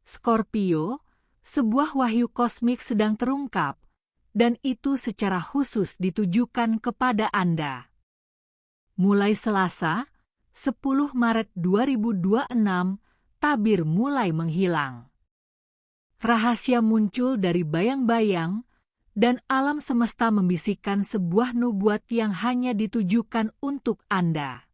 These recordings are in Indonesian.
Scorpio, sebuah wahyu kosmik sedang terungkap, dan itu secara khusus ditujukan kepada Anda. Mulai Selasa, 10 Maret 2026, tabir mulai menghilang. Rahasia muncul dari bayang-bayang, dan alam semesta membisikkan sebuah nubuat yang hanya ditujukan untuk Anda.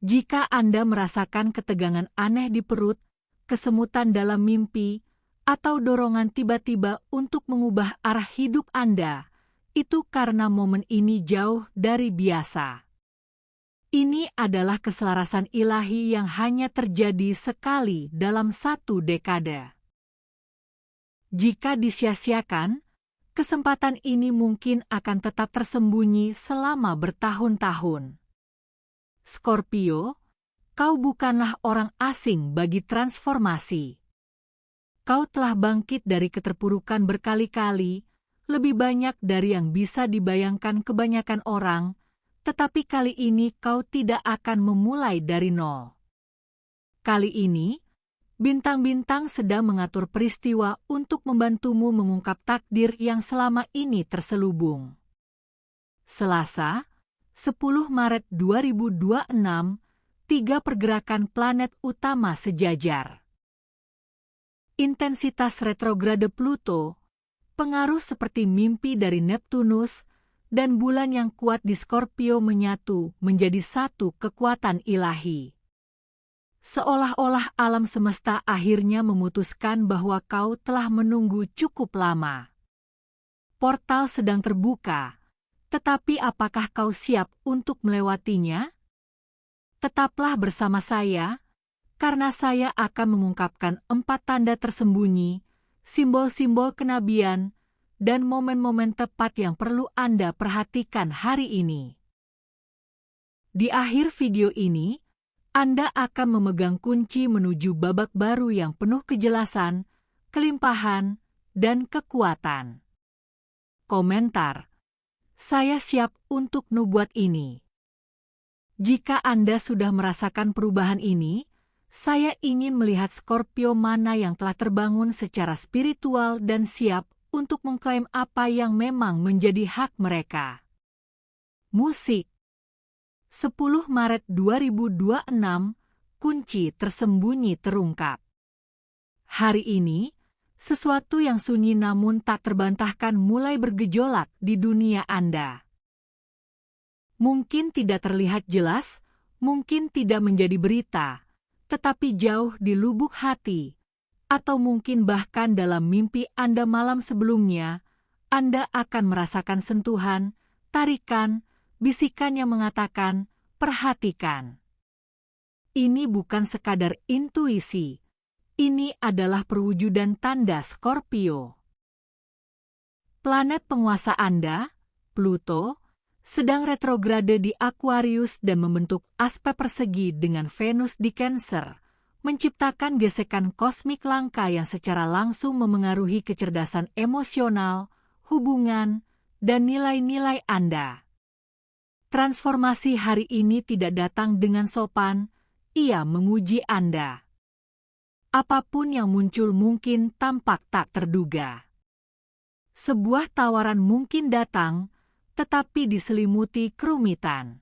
Jika Anda merasakan ketegangan aneh di perut, kesemutan dalam mimpi, atau dorongan tiba-tiba untuk mengubah arah hidup Anda, itu karena momen ini jauh dari biasa. Ini adalah keselarasan ilahi yang hanya terjadi sekali dalam satu dekade. Jika disia-siakan, kesempatan ini mungkin akan tetap tersembunyi selama bertahun-tahun. Scorpio, kau bukanlah orang asing bagi transformasi. Kau telah bangkit dari keterpurukan berkali-kali, lebih banyak dari yang bisa dibayangkan kebanyakan orang, tetapi kali ini kau tidak akan memulai dari nol. Kali ini, bintang-bintang sedang mengatur peristiwa untuk membantumu mengungkap takdir yang selama ini terselubung. Selasa, 10 Maret 2026, 3 pergerakan planet utama sejajar. Intensitas retrograde Pluto, pengaruh seperti mimpi dari Neptunus, dan bulan yang kuat di Scorpio menyatu menjadi satu kekuatan ilahi. Seolah-olah alam semesta akhirnya memutuskan bahwa kau telah menunggu cukup lama. Portal sedang terbuka. Tetapi apakah kau siap untuk melewatinya? Tetaplah bersama saya, karena saya akan mengungkapkan 4 tanda tersembunyi, simbol-simbol kenabian, dan momen-momen tepat yang perlu Anda perhatikan hari ini. Di akhir video ini, Anda akan memegang kunci menuju babak baru yang penuh kejelasan, kelimpahan, dan kekuatan. Komentar: saya siap untuk nubuat ini. Jika Anda sudah merasakan perubahan ini, saya ingin melihat Scorpio mana yang telah terbangun secara spiritual dan siap untuk mengklaim apa yang memang menjadi hak mereka. Musik. 10 Maret 2026, kunci tersembunyi terungkap. Hari ini, sesuatu yang sunyi namun tak terbantahkan mulai bergejolak di dunia Anda. Mungkin tidak terlihat jelas, mungkin tidak menjadi berita, tetapi jauh di lubuk hati, atau mungkin bahkan dalam mimpi Anda malam sebelumnya, Anda akan merasakan sentuhan, tarikan, bisikan yang mengatakan, perhatikan. Ini bukan sekadar intuisi. Ini adalah perwujudan tanda Scorpio. Planet penguasa Anda, Pluto, sedang retrograde di Aquarius dan membentuk aspek persegi dengan Venus di Cancer, menciptakan gesekan kosmik langka yang secara langsung memengaruhi kecerdasan emosional, hubungan, dan nilai-nilai Anda. Transformasi hari ini tidak datang dengan sopan, ia menguji Anda. Apapun yang muncul mungkin tampak tak terduga. Sebuah tawaran mungkin datang, tetapi diselimuti kerumitan.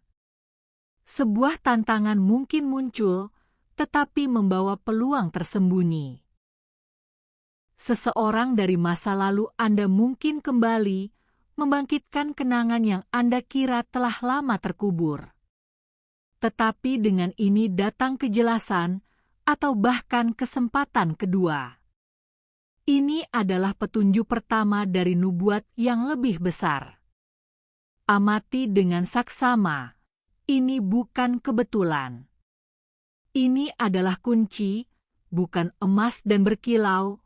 Sebuah tantangan mungkin muncul, tetapi membawa peluang tersembunyi. Seseorang dari masa lalu Anda mungkin kembali, membangkitkan kenangan yang Anda kira telah lama terkubur. Tetapi dengan ini datang kejelasan, atau bahkan kesempatan kedua. Ini adalah petunjuk pertama dari nubuat yang lebih besar. Amati dengan saksama, ini bukan kebetulan. Ini adalah kunci, bukan emas dan berkilau,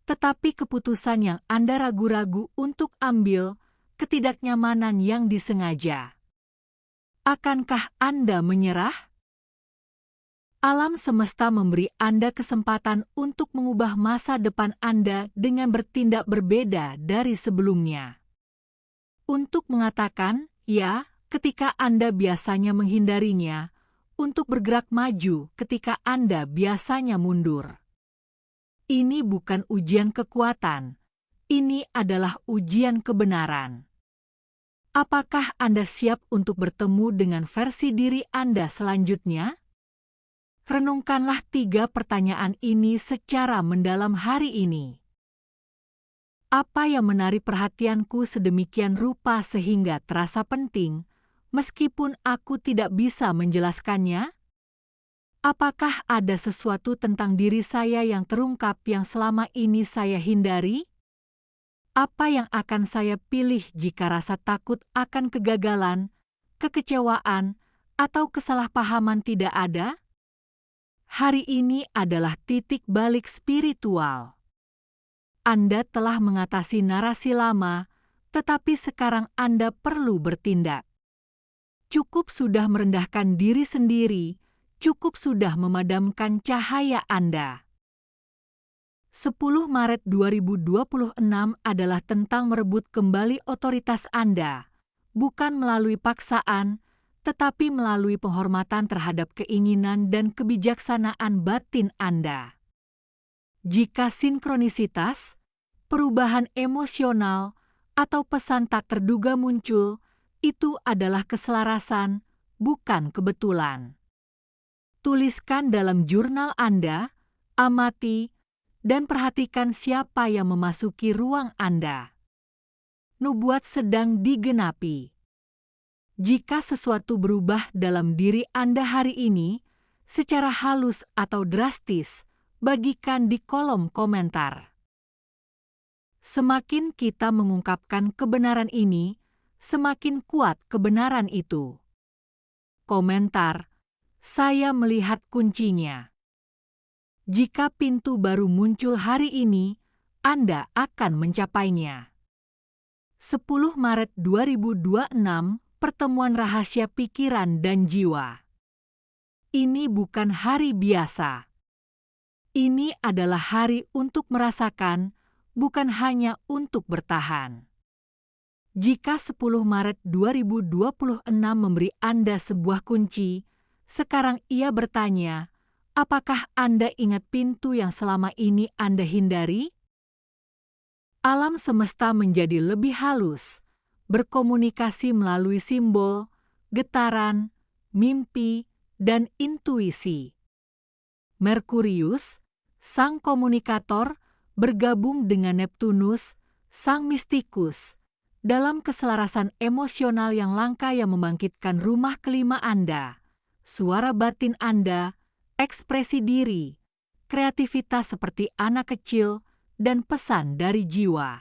tetapi keputusan yang Anda ragu-ragu untuk ambil, ketidaknyamanan yang disengaja. Akankah Anda menyerah? Alam semesta memberi Anda kesempatan untuk mengubah masa depan Anda dengan bertindak berbeda dari sebelumnya. Untuk mengatakan ya ketika Anda biasanya menghindarinya, untuk bergerak maju ketika Anda biasanya mundur. Ini bukan ujian kekuatan, ini adalah ujian kebenaran. Apakah Anda siap untuk bertemu dengan versi diri Anda selanjutnya? Renungkanlah 3 pertanyaan ini secara mendalam hari ini. Apa yang menarik perhatianku sedemikian rupa sehingga terasa penting, meskipun aku tidak bisa menjelaskannya? Apakah ada sesuatu tentang diri saya yang terungkap yang selama ini saya hindari? Apa yang akan saya pilih jika rasa takut akan kegagalan, kekecewaan, atau kesalahpahaman tidak ada? Hari ini adalah titik balik spiritual. Anda telah mengatasi narasi lama, tetapi sekarang Anda perlu bertindak. Cukup sudah merendahkan diri sendiri, cukup sudah memadamkan cahaya Anda. 10 Maret 2026 adalah tentang merebut kembali otoritas Anda, bukan melalui paksaan, tetapi melalui penghormatan terhadap keinginan dan kebijaksanaan batin Anda. Jika sinkronisitas, perubahan emosional, atau pesan tak terduga muncul, itu adalah keselarasan, bukan kebetulan. Tuliskan dalam jurnal Anda, amati, dan perhatikan siapa yang memasuki ruang Anda. Nubuat sedang digenapi. Jika sesuatu berubah dalam diri Anda hari ini, secara halus atau drastis, bagikan di kolom komentar. Semakin kita mengungkapkan kebenaran ini, semakin kuat kebenaran itu. Komentar, saya melihat kuncinya. Jika pintu baru muncul hari ini, Anda akan mencapainya. 10 Maret 2026, Pertemuan Rahasia Pikiran dan Jiwa. Ini bukan hari biasa. Ini adalah hari untuk merasakan, bukan hanya untuk bertahan. Jika 10 Maret 2026 memberi Anda sebuah kunci, sekarang ia bertanya, apakah Anda ingat pintu yang selama ini Anda hindari? Alam semesta menjadi lebih halus, berkomunikasi melalui simbol, getaran, mimpi, dan intuisi. Merkurius, sang komunikator, bergabung dengan Neptunus, sang mistikus, dalam keselarasan emosional yang langka yang membangkitkan rumah kelima Anda, suara batin Anda, ekspresi diri, kreativitas seperti anak kecil, dan pesan dari jiwa.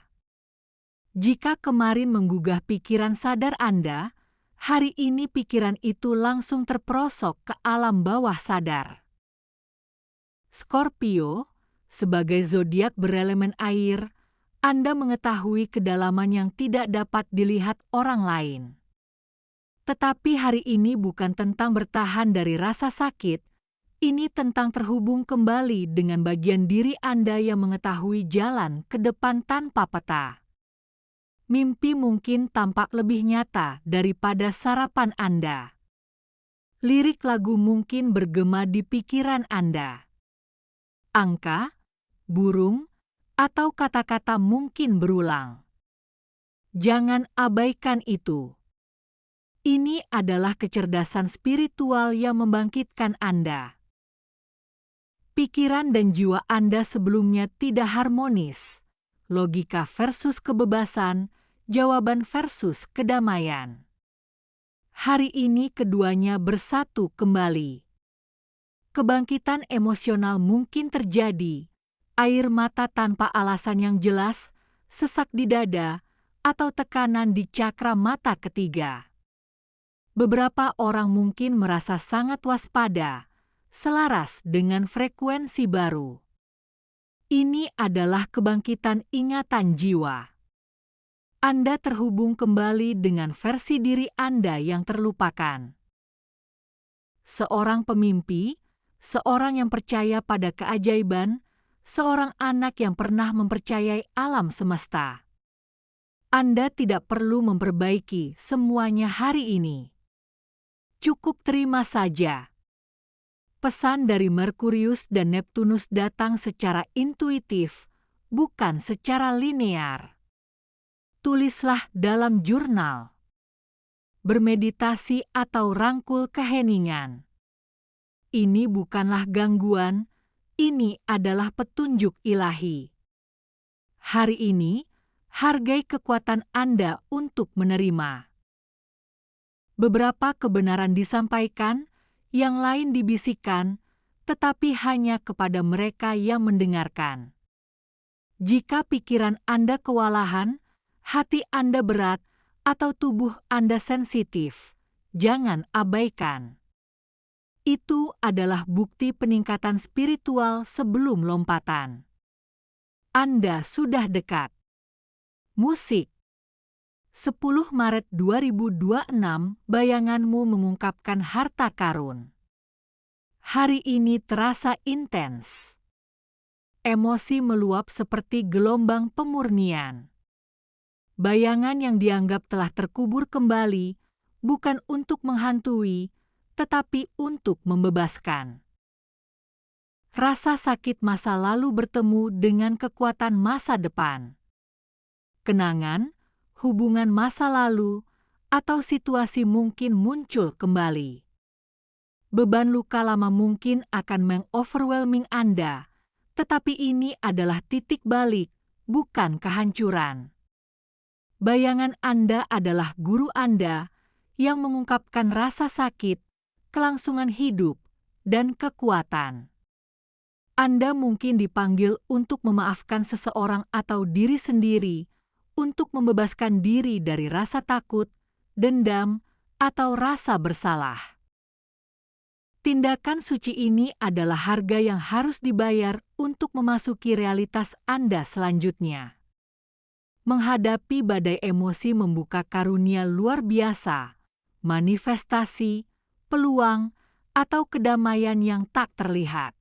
Jika kemarin menggugah pikiran sadar Anda, hari ini pikiran itu langsung terperosok ke alam bawah sadar. Scorpio, sebagai zodiak berelemen air, Anda mengetahui kedalaman yang tidak dapat dilihat orang lain. Tetapi hari ini bukan tentang bertahan dari rasa sakit, ini tentang terhubung kembali dengan bagian diri Anda yang mengetahui jalan ke depan tanpa peta. Mimpi mungkin tampak lebih nyata daripada sarapan Anda. Lirik lagu mungkin bergema di pikiran Anda. Angka, burung, atau kata-kata mungkin berulang. Jangan abaikan itu. Ini adalah kecerdasan spiritual yang membangkitkan Anda. Pikiran dan jiwa Anda sebelumnya tidak harmonis. Logika versus kebebasan, jawaban versus kedamaian. Hari ini keduanya bersatu kembali. Kebangkitan emosional mungkin terjadi, air mata tanpa alasan yang jelas, sesak di dada, atau tekanan di cakra mata ketiga. Beberapa orang mungkin merasa sangat waspada, selaras dengan frekuensi baru. Ini adalah kebangkitan ingatan jiwa. Anda terhubung kembali dengan versi diri Anda yang terlupakan. Seorang pemimpi, seorang yang percaya pada keajaiban, seorang anak yang pernah mempercayai alam semesta. Anda tidak perlu memperbaiki semuanya hari ini. Cukup terima saja. Pesan dari Merkurius dan Neptunus datang secara intuitif, bukan secara linear. Tulislah dalam jurnal, bermeditasi atau rangkul keheningan. Ini bukanlah gangguan, ini adalah petunjuk ilahi. Hari ini, hargai kekuatan Anda untuk menerima. Beberapa kebenaran disampaikan, yang lain dibisikkan, tetapi hanya kepada mereka yang mendengarkan. Jika pikiran Anda kewalahan, hati Anda berat, atau tubuh Anda sensitif, jangan abaikan. Itu adalah bukti peningkatan spiritual sebelum lompatan. Anda sudah dekat. Musik. 10 Maret 2026, bayanganmu mengungkapkan harta karun. Hari ini terasa intens. Emosi meluap seperti gelombang pemurnian. Bayangan yang dianggap telah terkubur kembali, bukan untuk menghantui, tetapi untuk membebaskan. Rasa sakit masa lalu bertemu dengan kekuatan masa depan. Kenangan, hubungan masa lalu, atau situasi mungkin muncul kembali. Beban luka lama mungkin akan meng-overwhelming Anda, tetapi ini adalah titik balik, bukan kehancuran. Bayangan Anda adalah guru Anda yang mengungkapkan rasa sakit, kelangsungan hidup, dan kekuatan. Anda mungkin dipanggil untuk memaafkan seseorang atau diri sendiri, untuk membebaskan diri dari rasa takut, dendam, atau rasa bersalah. Tindakan suci ini adalah harga yang harus dibayar untuk memasuki realitas Anda selanjutnya. Menghadapi badai emosi membuka karunia luar biasa, manifestasi, peluang, atau kedamaian yang tak terlihat.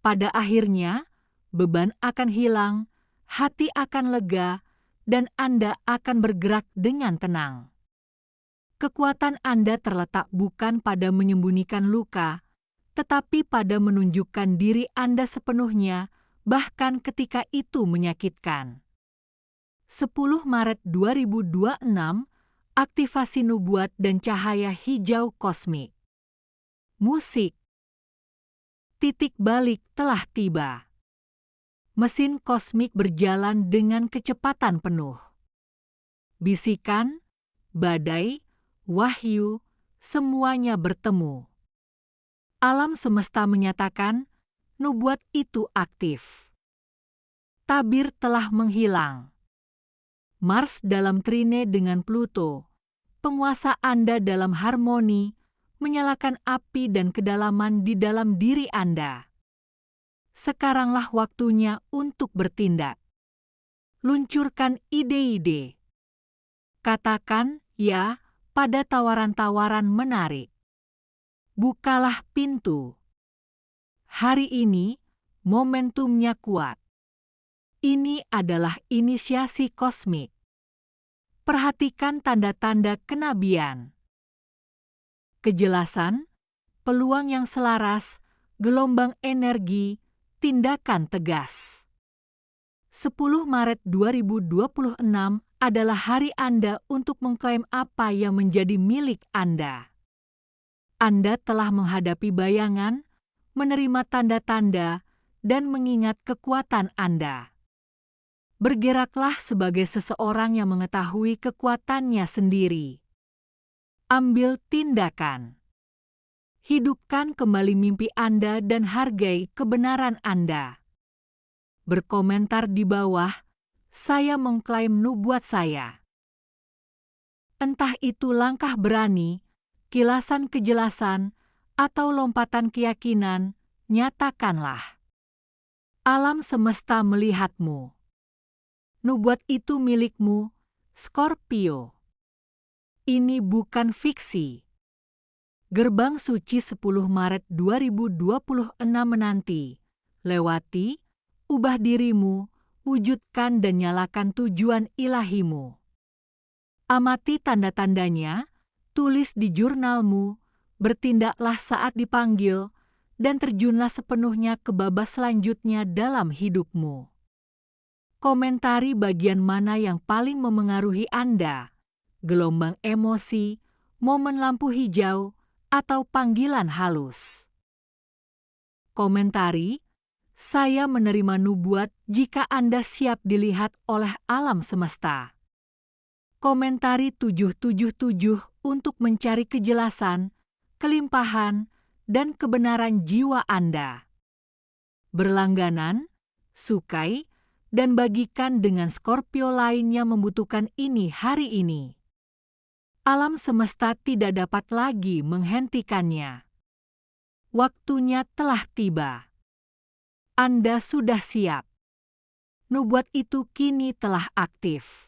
Pada akhirnya, beban akan hilang, hati akan lega, dan Anda akan bergerak dengan tenang. Kekuatan Anda terletak bukan pada menyembunyikan luka, tetapi pada menunjukkan diri Anda sepenuhnya, bahkan ketika itu menyakitkan. 10 Maret 2026, aktivasi nubuat dan cahaya hijau kosmik. Musik. Titik balik telah tiba. Mesin kosmik berjalan dengan kecepatan penuh. Bisikan, badai, wahyu, semuanya bertemu. Alam semesta menyatakan, nubuat itu aktif. Tabir telah menghilang. Mars dalam trine dengan Pluto, penguasa Anda dalam harmoni, menyalakan api dan kedalaman di dalam diri Anda. Sekaranglah waktunya untuk bertindak. Luncurkan ide-ide. Katakan ya pada tawaran-tawaran menarik. Bukalah pintu. Hari ini, momentumnya kuat. Ini adalah inisiasi kosmik. Perhatikan tanda-tanda kenabian. Kejelasan, peluang yang selaras, gelombang energi, tindakan tegas. 10 Maret 2026 adalah hari Anda untuk mengklaim apa yang menjadi milik Anda. Anda telah menghadapi bayangan, menerima tanda-tanda, dan mengingat kekuatan Anda. Bergeraklah sebagai seseorang yang mengetahui kekuatannya sendiri. Ambil tindakan. Hidupkan kembali mimpi Anda dan hargai kebenaran Anda. Berkomentar di bawah, saya mengklaim nubuat saya. Entah itu langkah berani, kilasan kejelasan, atau lompatan keyakinan, nyatakanlah. Alam semesta melihatmu. Nubuat itu milikmu, Scorpio. Ini bukan fiksi. Gerbang suci 10 Maret 2026 menanti. Lewati, ubah dirimu, wujudkan dan nyalakan tujuan ilahimu. Amati tanda-tandanya, tulis di jurnalmu, bertindaklah saat dipanggil, dan terjunlah sepenuhnya ke babak selanjutnya dalam hidupmu. Komentari bagian mana yang paling memengaruhi Anda? Gelombang emosi, momen lampu hijau, atau panggilan halus? Komentari, saya menerima nubuat jika Anda siap dilihat oleh alam semesta. Komentari 777 untuk mencari kejelasan, kelimpahan, dan kebenaran jiwa Anda. Berlangganan, sukai, dan bagikan dengan Scorpio lainnya membutuhkan ini hari ini. Alam semesta tidak dapat lagi menghentikannya. Waktunya telah tiba. Anda sudah siap. Nubuat itu kini telah aktif.